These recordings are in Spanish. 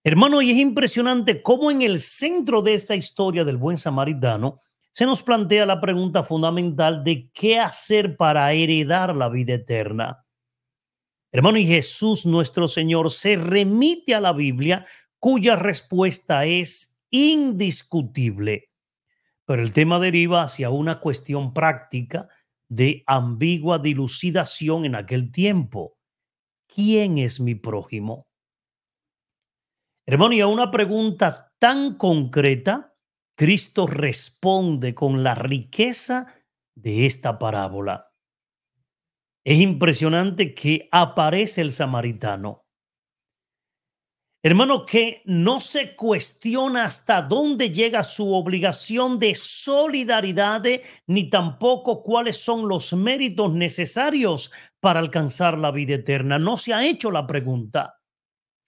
Hermano, y es impresionante cómo en el centro de esta historia del buen samaritano se nos plantea la pregunta fundamental de qué hacer para heredar la vida eterna. Hermano, y Jesús nuestro Señor se remite a la Biblia, cuya respuesta es indiscutible. Pero el tema deriva hacia una cuestión práctica de ambigua dilucidación en aquel tiempo. ¿Quién es mi prójimo? Hermano, y a una pregunta tan concreta, Cristo responde con la riqueza de esta parábola. Es impresionante que aparece el samaritano. Hermano, que no se cuestiona hasta dónde llega su obligación de solidaridad, ni tampoco cuáles son los méritos necesarios para alcanzar la vida eterna. No se ha hecho la pregunta.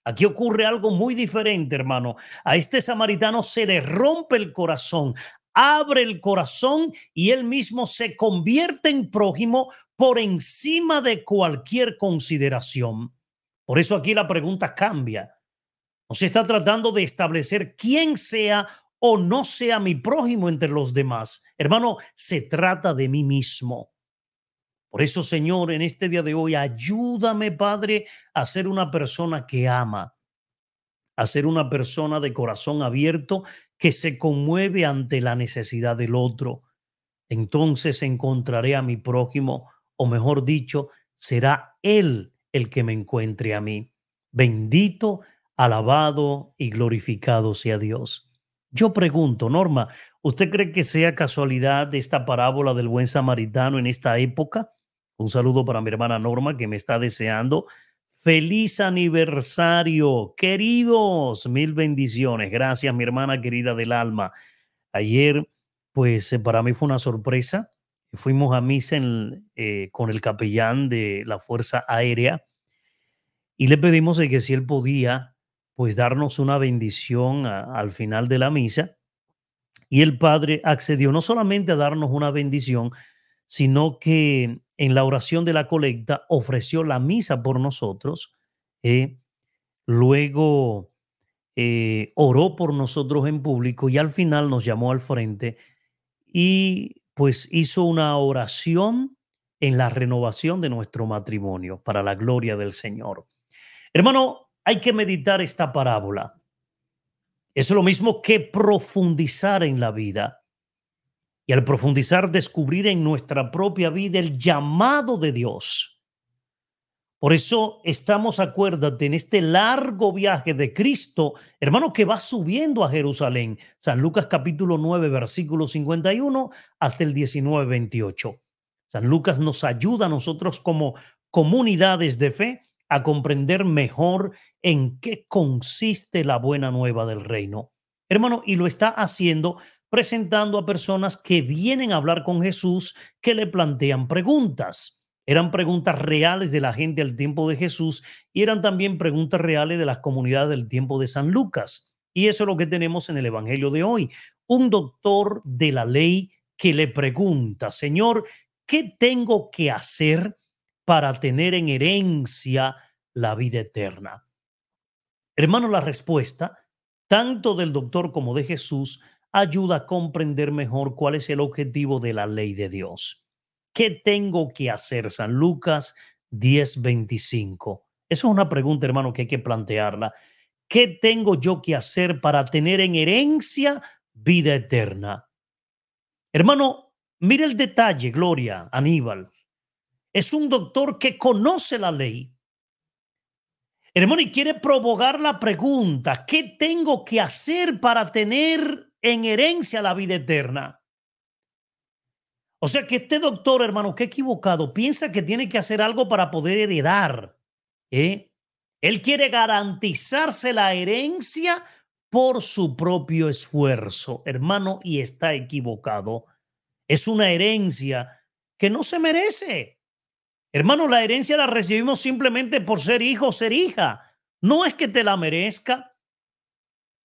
Aquí ocurre algo muy diferente, hermano. A este samaritano se le rompe el corazón, abre el corazón y él mismo se convierte en prójimo por encima de cualquier consideración. Por eso aquí la pregunta cambia. No se está tratando de establecer quién sea o no sea mi prójimo entre los demás. Hermano, se trata de mí mismo. Por eso, Señor, en este día de hoy, ayúdame, Padre, a ser una persona que ama, a ser una persona de corazón abierto que se conmueve ante la necesidad del otro. Entonces encontraré a mi prójimo, o mejor dicho, será Él el que me encuentre a mí. Bendito, alabado y glorificado sea Dios. Yo pregunto, Norma, ¿usted cree que sea casualidad de esta parábola del buen samaritano en esta época? Un saludo para mi hermana Norma que me está deseando. Feliz aniversario, queridos. Mil bendiciones. Gracias, mi hermana querida del alma. Ayer, pues para mí fue una sorpresa. Fuimos a misa con el capellán de la Fuerza Aérea y le pedimos de que si él podía, pues darnos una bendición al final de la misa. Y el padre accedió no solamente a darnos una bendición, sino que en la oración de la colecta ofreció la misa por nosotros. eh, Luego oró por nosotros en público y al final nos llamó al frente y pues hizo una oración en la renovación de nuestro matrimonio para la gloria del Señor. Hermano, hay que meditar esta parábola. Es lo mismo que profundizar en la vida. Y al profundizar, descubrir en nuestra propia vida el llamado de Dios. Por eso estamos, acuérdate, en este largo viaje de Cristo, hermano, que va subiendo a Jerusalén. San Lucas capítulo 9, versículo 51 hasta el 19, 28. San Lucas nos ayuda a nosotros como comunidades de fe a comprender mejor en qué consiste la buena nueva del reino. Hermano, y lo está haciendo presentando a personas que vienen a hablar con Jesús, que le plantean preguntas. Eran preguntas reales de la gente al tiempo de Jesús y eran también preguntas reales de las comunidades del tiempo de San Lucas. Y eso es lo que tenemos en el Evangelio de hoy. Un doctor de la ley que le pregunta, Señor, ¿qué tengo que hacer para tener en herencia la vida eterna? Hermano, la respuesta, tanto del doctor como de Jesús, ayuda a comprender mejor cuál es el objetivo de la ley de Dios. ¿Qué tengo que hacer? San Lucas 10:25. Esa es una pregunta, hermano, que hay que plantearla. ¿Qué tengo yo que hacer para tener en herencia vida eterna? Hermano, mire el detalle, Gloria, Aníbal. Es un doctor que conoce la ley. Hermano, y quiere provocar la pregunta, ¿qué tengo que hacer para tener en herencia la vida eterna? O sea que este doctor, hermano, qué equivocado, piensa que tiene que hacer algo para poder heredar. ¿eh? Él quiere garantizarse la herencia por su propio esfuerzo, hermano, y está equivocado. Es una herencia que no se merece. Hermano, la herencia la recibimos simplemente por ser hijo o ser hija. No es que te la merezca.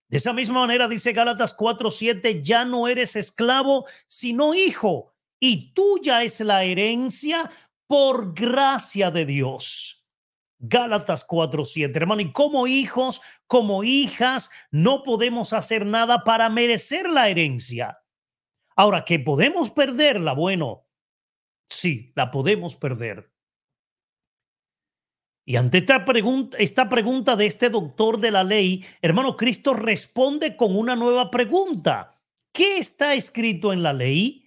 De esa misma manera dice Gálatas 4:7, ya no eres esclavo, sino hijo, y tuya es la herencia por gracia de Dios. Gálatas 4:7, hermano. Y como hijos, como hijas, no podemos hacer nada para merecer la herencia. Ahora, ¿que podemos perderla? Bueno, sí, la podemos perder. Y ante esta pregunta de este doctor de la ley, hermano, Cristo responde con una nueva pregunta. ¿Qué está escrito en la ley?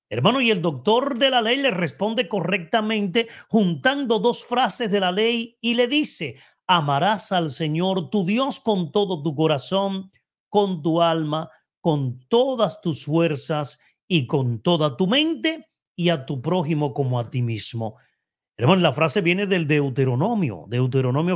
Hermano, y el doctor de la ley le responde correctamente juntando dos frases de la ley y le dice: amarás al Señor tu Dios con todo tu corazón, con tu alma, con todas tus fuerzas y con toda tu mente, y a tu prójimo como a ti mismo. Hermano, la frase viene del Deuteronomio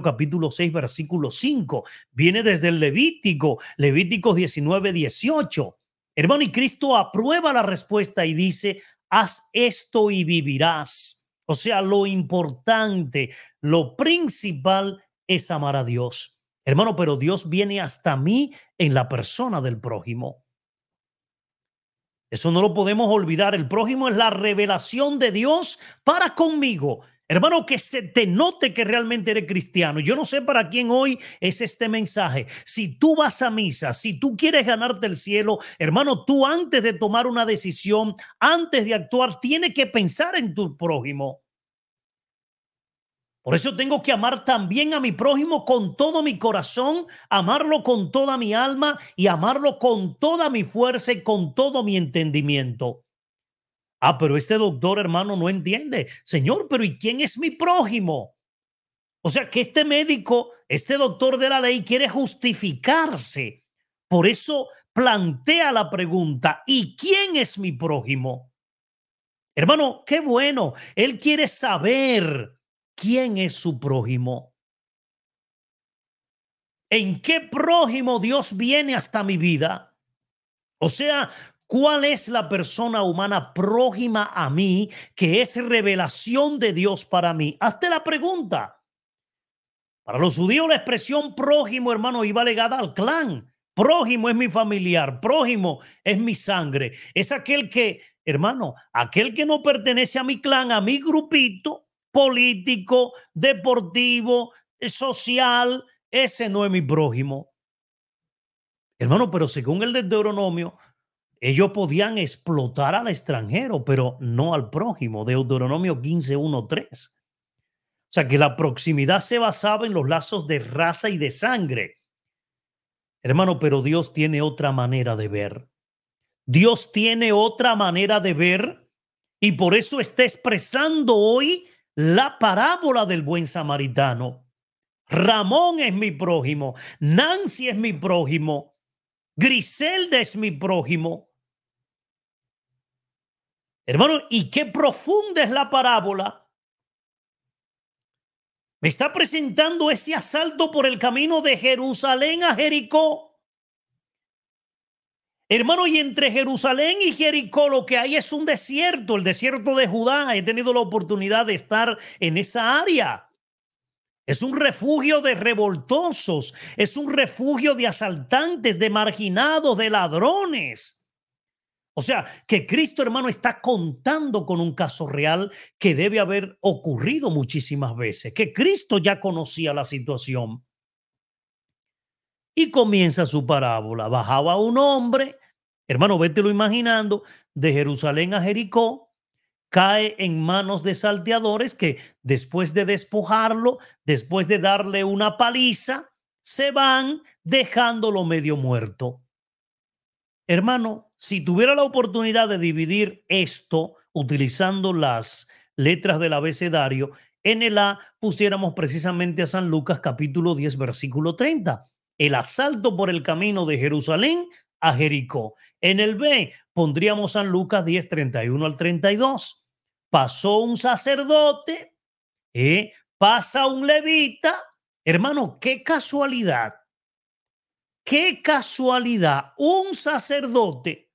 capítulo 6, versículo 5. Viene desde el Levítico 19:18. Hermano, y Cristo aprueba la respuesta y dice: haz esto y vivirás. O sea, lo importante, lo principal es amar a Dios. Hermano, pero Dios viene hasta mí en la persona del prójimo. Eso no lo podemos olvidar. El prójimo es la revelación de Dios para conmigo. Hermano, que se te note que realmente eres cristiano. Yo no sé para quién hoy es este mensaje. Si tú vas a misa, si tú quieres ganarte el cielo, hermano, tú antes de tomar una decisión, antes de actuar, tienes que pensar en tu prójimo. Por eso tengo que amar también a mi prójimo con todo mi corazón, amarlo con toda mi alma y amarlo con toda mi fuerza y con todo mi entendimiento. Ah, pero este doctor, hermano, no entiende. Señor, pero ¿y quién es mi prójimo? O sea, que este médico, este doctor de la ley quiere justificarse. Por eso plantea la pregunta: ¿y quién es mi prójimo? Hermano, qué bueno. Él quiere saber quién es su prójimo. ¿En qué prójimo Dios viene hasta mi vida? O sea, ¿cuál es la persona humana prójima a mí que es revelación de Dios para mí? Hazte la pregunta. Para los judíos la expresión prójimo, hermano, iba ligada al clan. Prójimo es mi familiar, prójimo es mi sangre. Es aquel que, hermano, aquel que no pertenece a mi clan, a mi grupito político, deportivo, social, ese no es mi prójimo. Hermano, pero según el de Deuteronomio, ellos podían explotar al extranjero, pero no al prójimo. Deuteronomio 15:1-3. O sea, que la proximidad se basaba en los lazos de raza y de sangre. Hermano, pero Dios tiene otra manera de ver. Dios tiene otra manera de ver y por eso está expresando hoy la parábola del buen samaritano. Ramón es mi prójimo, Nancy es mi prójimo, Griselda es mi prójimo. Hermano, ¿y qué profunda es la parábola? Me está presentando ese asalto por el camino de Jerusalén a Jericó. Hermano, y entre Jerusalén y Jericó lo que hay es un desierto, el desierto de Judá. He tenido la oportunidad de estar en esa área. Es un refugio de revoltosos, es un refugio de asaltantes, de marginados, de ladrones. O sea, que Cristo, hermano, está contando con un caso real que debe haber ocurrido muchísimas veces, que Cristo ya conocía la situación. Y comienza su parábola. Bajaba un hombre, hermano, vételo imaginando, de Jerusalén a Jericó, cae en manos de salteadores que después de despojarlo, después de darle una paliza, se van dejándolo medio muerto. Hermano, si tuviera la oportunidad de dividir esto utilizando las letras del abecedario, en el A pusiéramos precisamente a San Lucas capítulo 10, versículo 30. El asalto por el camino de Jerusalén a Jericó. En el B pondríamos San Lucas 10, 31-32. Pasó un sacerdote, pasa un levita. Hermano, qué casualidad. Qué casualidad, un sacerdote.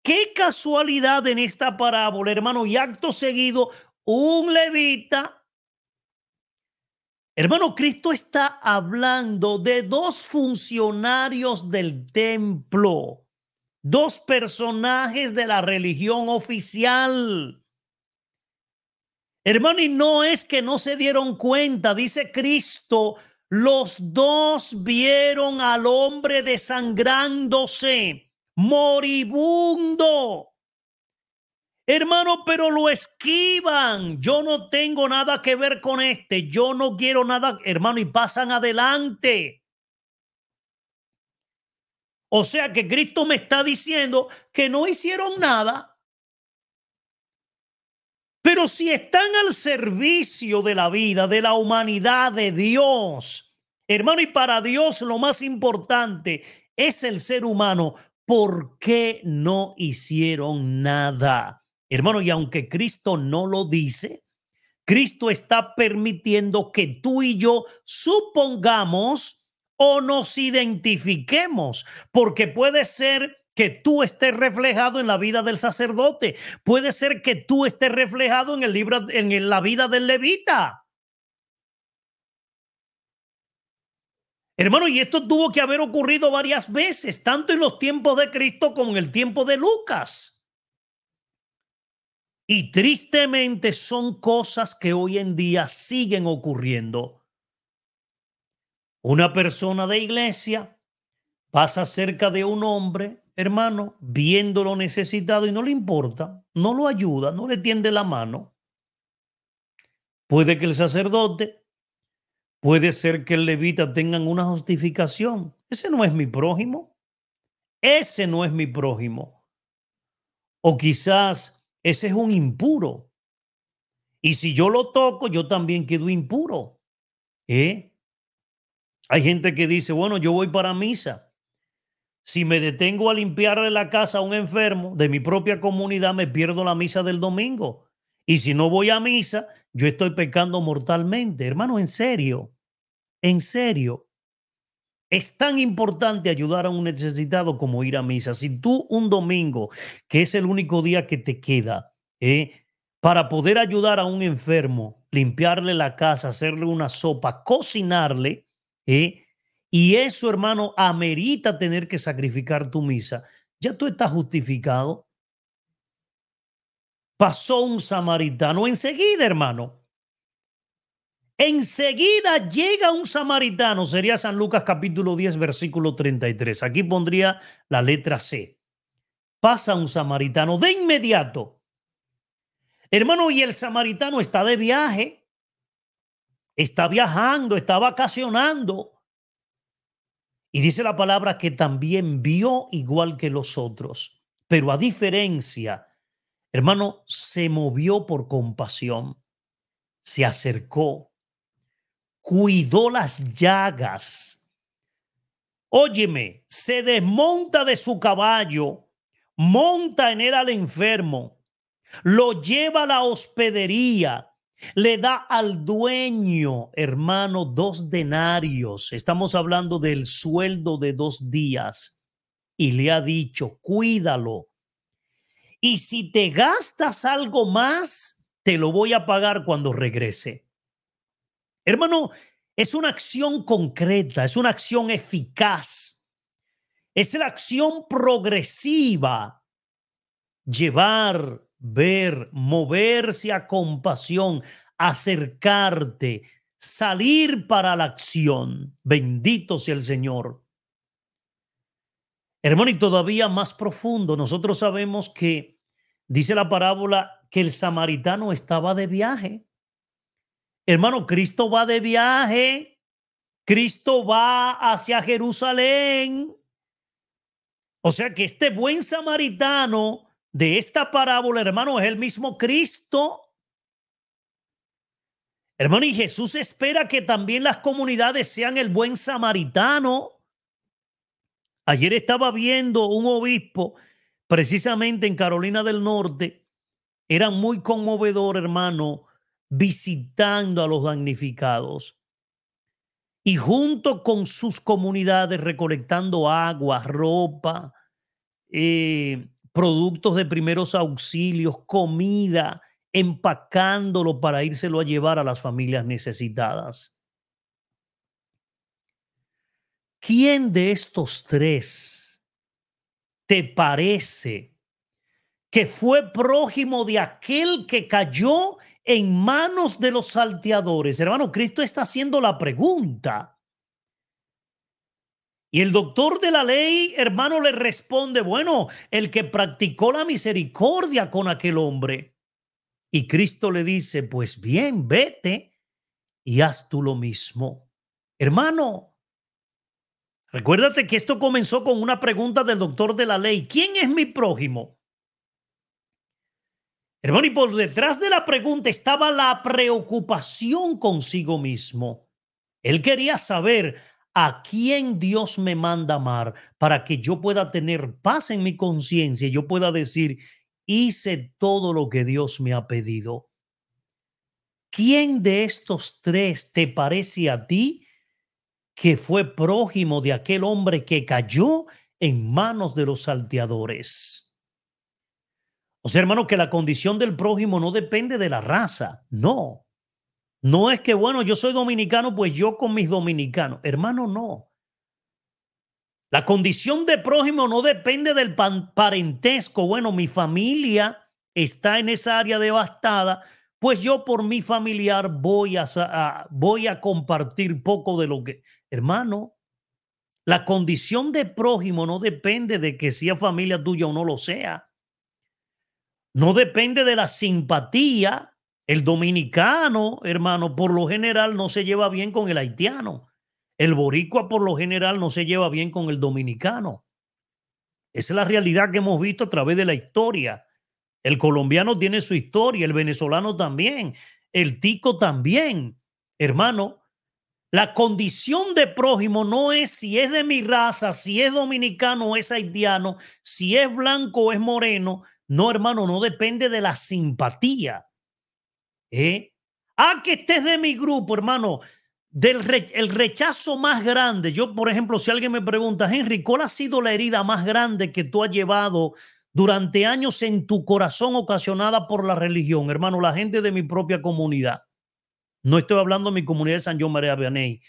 Qué casualidad en esta parábola, hermano, y acto seguido, un levita. Hermano, Cristo está hablando de dos funcionarios del templo, dos personajes de la religión oficial. Hermano, y no es que no se dieron cuenta, dice Cristo, los dos vieron al hombre desangrándose, moribundo. Hermano, pero lo esquivan. Yo no tengo nada que ver con este. Yo no quiero nada, hermano, y pasan adelante. O sea que Cristo me está diciendo que no hicieron nada. Pero si están al servicio de la vida, de la humanidad, de Dios, hermano, y para Dios lo más importante es el ser humano, ¿por qué no hicieron nada? Hermano, y aunque Cristo no lo dice, Cristo está permitiendo que tú y yo supongamos o nos identifiquemos, porque puede ser que tú estés reflejado en la vida del sacerdote, puede ser que tú estés reflejado en el libro, en la vida del levita. Hermano, y esto tuvo que haber ocurrido varias veces, tanto en los tiempos de Cristo como en el tiempo de Lucas. Y tristemente son cosas que hoy en día siguen ocurriendo. Una persona de iglesia pasa cerca de un hombre, hermano, viéndolo necesitado y no le importa, no lo ayuda, no le tiende la mano. Puede que el sacerdote, puede ser que el levita tengan una justificación. Ese no es mi prójimo. Ese no es mi prójimo. O quizás ese es un impuro. Y si yo lo toco, yo también quedo impuro. Hay gente que dice, bueno, yo voy para misa. Si me detengo a limpiarle la casa a un enfermo de mi propia comunidad, me pierdo la misa del domingo. Y si no voy a misa, yo estoy pecando mortalmente. Hermano, en serio, en serio. Es tan importante ayudar a un necesitado como ir a misa. Si tú un domingo, que es el único día que te queda, para poder ayudar a un enfermo, limpiarle la casa, hacerle una sopa, cocinarle, y eso, hermano, amerita tener que sacrificar tu misa, ya tú estás justificado. Pasó un samaritano enseguida, hermano. Enseguida llega un samaritano, sería San Lucas capítulo 10, versículo 33. Aquí pondría la letra C. Pasa un samaritano de inmediato. Hermano, y el samaritano está de viaje, está viajando, está vacacionando. Y dice la palabra que también vio igual que los otros. Pero a diferencia, hermano, se movió por compasión, se acercó, cuidó las llagas. Óyeme, se desmonta de su caballo, monta en él al enfermo, lo lleva a la hospedería, le da al dueño, hermano, 2 denarios. Estamos hablando del sueldo de 2 días. Y le ha dicho, cuídalo. Y si te gastas algo más, te lo voy a pagar cuando regrese. Hermano, es una acción concreta, es una acción eficaz, es la acción progresiva. Llevar, ver, moverse a compasión, acercarte, salir para la acción. Bendito sea el Señor. Hermano, y todavía más profundo, nosotros sabemos que dice la parábola que el samaritano estaba de viaje. Hermano, Cristo va de viaje. Cristo va hacia Jerusalén. O sea que este buen samaritano de esta parábola, hermano, es el mismo Cristo. Hermano, y Jesús espera que también las comunidades sean el buen samaritano. Ayer estaba viendo un obispo, precisamente en Carolina del Norte. Era muy conmovedor, hermano, visitando a los damnificados y junto con sus comunidades recolectando agua, ropa, productos de primeros auxilios, comida, empacándolo para írselo a llevar a las familias necesitadas. ¿Quién de estos 3 te parece que fue prójimo de aquel que cayó en manos de los salteadores. Hermano, Cristo está haciendo la pregunta. Y el doctor de la ley, hermano, le responde, bueno, el que practicó la misericordia con aquel hombre. Y Cristo le dice, pues bien, vete y haz tú lo mismo. Hermano, recuérdate que esto comenzó con una pregunta del doctor de la ley. ¿Quién es mi prójimo? Hermano, y por detrás de la pregunta estaba la preocupación consigo mismo. Él quería saber a quién Dios me manda amar para que yo pueda tener paz en mi conciencia y yo pueda decir, hice todo lo que Dios me ha pedido. ¿Quién de estos tres te parece a ti que fue prójimo de aquel hombre que cayó en manos de los salteadores? O sea, hermano, que la condición del prójimo no depende de la raza. No. No es que, bueno, yo soy dominicano, pues yo con mis dominicanos. Hermano, no. La condición de prójimo no depende del parentesco. Bueno, mi familia está en esa área devastada, pues yo por mi familiar voy a compartir poco de lo que... Hermano, la condición de prójimo no depende de que sea familia tuya o no lo sea. No depende de la simpatía. El dominicano, hermano, por lo general no se lleva bien con el haitiano. El boricua por lo general no se lleva bien con el dominicano. Esa es la realidad que hemos visto a través de la historia. El colombiano tiene su historia, el venezolano también, el tico también. Hermano, la condición de prójimo no es si es de mi raza, si es dominicano o es haitiano, si es blanco o es moreno. No, hermano, no depende de la simpatía. Que estés de mi grupo, hermano. El rechazo más grande. Yo, por ejemplo, si alguien me pregunta, Henry, ¿cuál ha sido la herida más grande que tú has llevado durante años en tu corazón ocasionada por la religión? Hermano, la gente de mi propia comunidad. No estoy hablando de mi comunidad de San John María Vianney.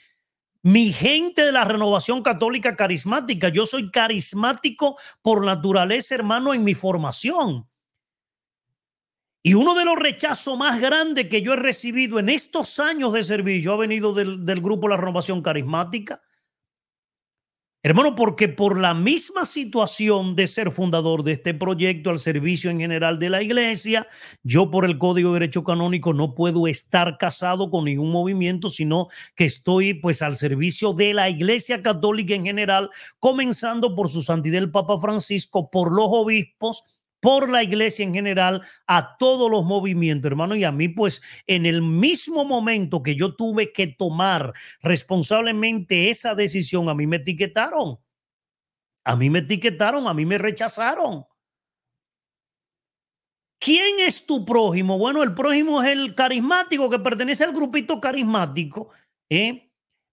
Mi gente de la Renovación Católica Carismática. Yo soy carismático por naturaleza, hermano, en mi formación. Y uno de los rechazos más grandes que yo he recibido en estos años de servicio ha venido del grupo La Renovación Carismática. Hermano, porque por la misma situación de ser fundador de este proyecto al servicio en general de la iglesia, yo por el Código de Derecho Canónico no puedo estar casado con ningún movimiento, sino que estoy pues al servicio de la iglesia católica en general, comenzando por su santidad el Papa Francisco, por los obispos, por la iglesia en general, a todos los movimientos, hermano. Y a mí, pues, en el mismo momento que yo tuve que tomar responsablemente esa decisión, a mí me etiquetaron. A mí me etiquetaron, a mí me rechazaron. ¿Quién es tu prójimo? Bueno, el prójimo es el carismático que pertenece al grupito carismático.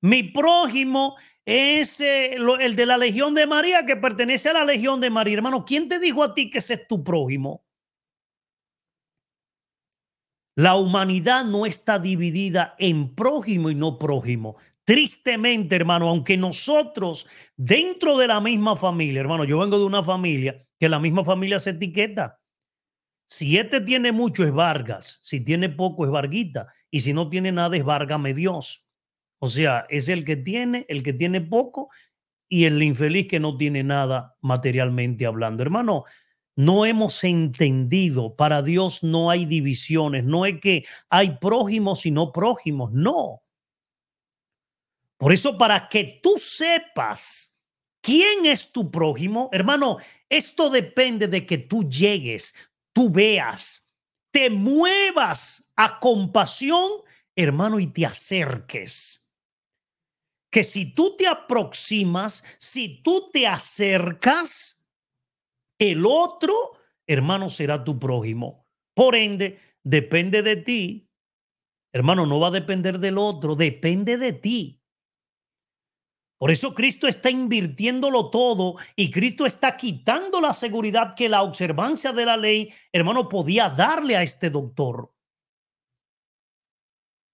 Mi prójimo es el de la Legión de María, que pertenece a la Legión de María. Hermano, ¿quién te dijo a ti que ese es tu prójimo? La humanidad no está dividida en prójimo y no prójimo. Tristemente, hermano, aunque nosotros dentro de la misma familia, hermano, yo vengo de una familia que la misma familia se etiqueta. Si este tiene mucho es Vargas, si tiene poco es Varguita, y si no tiene nada es Várgame Dios. O sea, es el que tiene poco, y el infeliz que no tiene nada materialmente hablando. Hermano, no hemos entendido, para Dios no hay divisiones, no es que hay prójimos y no prójimos, no. Por eso, para que tú sepas quién es tu prójimo, hermano, esto depende de que tú llegues, tú veas, te muevas a compasión, hermano, y te acerques. Que si tú te aproximas, si tú te acercas, el otro, hermano, será tu prójimo. Por ende, depende de ti. Hermano, no va a depender del otro, depende de ti. Por eso Cristo está invirtiéndolo todo y Cristo está quitando la seguridad que la observancia de la ley, hermano, podía darle a este doctor.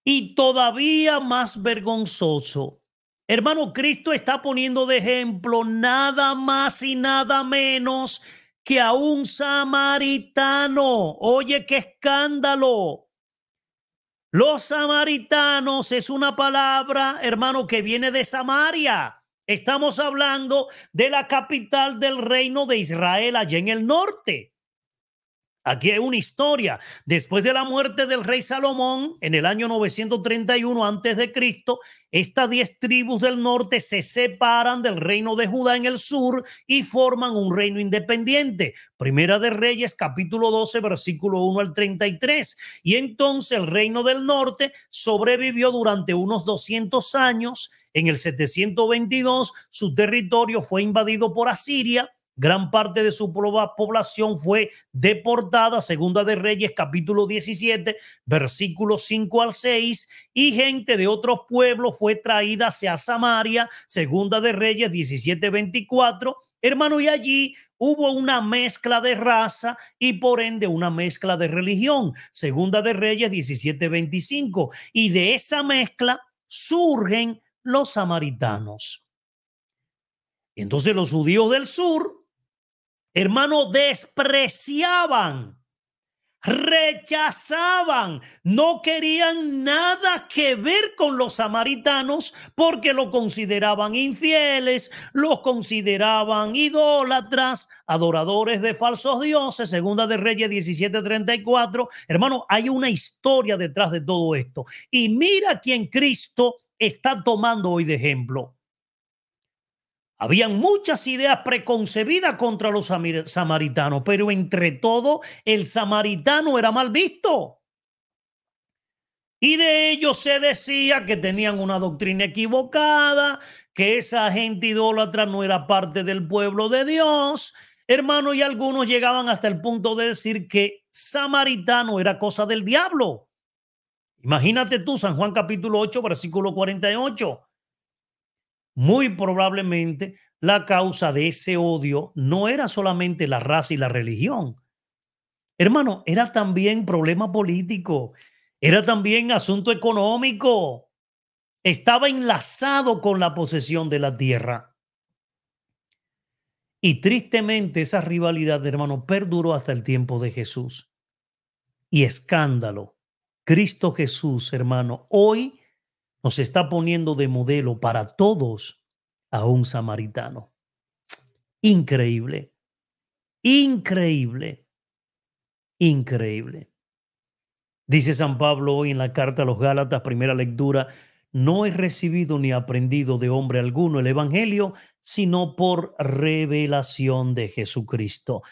Y todavía más vergonzoso, hermano, Cristo está poniendo de ejemplo nada más y nada menos que a un samaritano. Oye, qué escándalo. Los samaritanos es una palabra, hermano, que viene de Samaria. Estamos hablando de la capital del reino de Israel, allá en el norte. Aquí hay una historia. Después de la muerte del rey Salomón en el año 931 antes de Cristo, estas 10 tribus del norte se separan del reino de Judá en el sur y forman un reino independiente. Primera de Reyes, capítulo 12, versículo 1 al 33. Y entonces el reino del norte sobrevivió durante unos 200 años. En el 722 su territorio fue invadido por Asiria. Gran parte de su población fue deportada, Segunda de Reyes, capítulo 17, versículos 5 al 6, y gente de otros pueblos fue traída hacia Samaria, Segunda de Reyes 17, 24. Hermano, y allí hubo una mezcla de raza y por ende una mezcla de religión, Segunda de Reyes 17, 25, y de esa mezcla surgen los samaritanos. Entonces los judíos del sur, hermano, despreciaban, rechazaban, no querían nada que ver con los samaritanos porque lo consideraban infieles, los consideraban idólatras, adoradores de falsos dioses. Segunda de Reyes 17:34. Hermano, hay una historia detrás de todo esto. Y mira quién Cristo está tomando hoy de ejemplo. Habían muchas ideas preconcebidas contra los samaritanos, pero entre todo el samaritano era mal visto. Y de ellos se decía que tenían una doctrina equivocada, que esa gente idólatra no era parte del pueblo de Dios. Hermano, y algunos llegaban hasta el punto de decir que samaritano era cosa del diablo. Imagínate tú, San Juan capítulo 8, versículo 48. Muy probablemente la causa de ese odio no era solamente la raza y la religión. Hermano, era también problema político, era también asunto económico. Estaba enlazado con la posesión de la tierra. Y tristemente esa rivalidad, hermano, perduró hasta el tiempo de Jesús. Y escándalo. Cristo Jesús, hermano, hoy nos está poniendo de modelo para todos a un samaritano. Increíble, increíble, increíble. Dice San Pablo hoy en la carta a los Gálatas, primera lectura: no he recibido ni aprendido de hombre alguno el evangelio, sino por revelación de Jesucristo.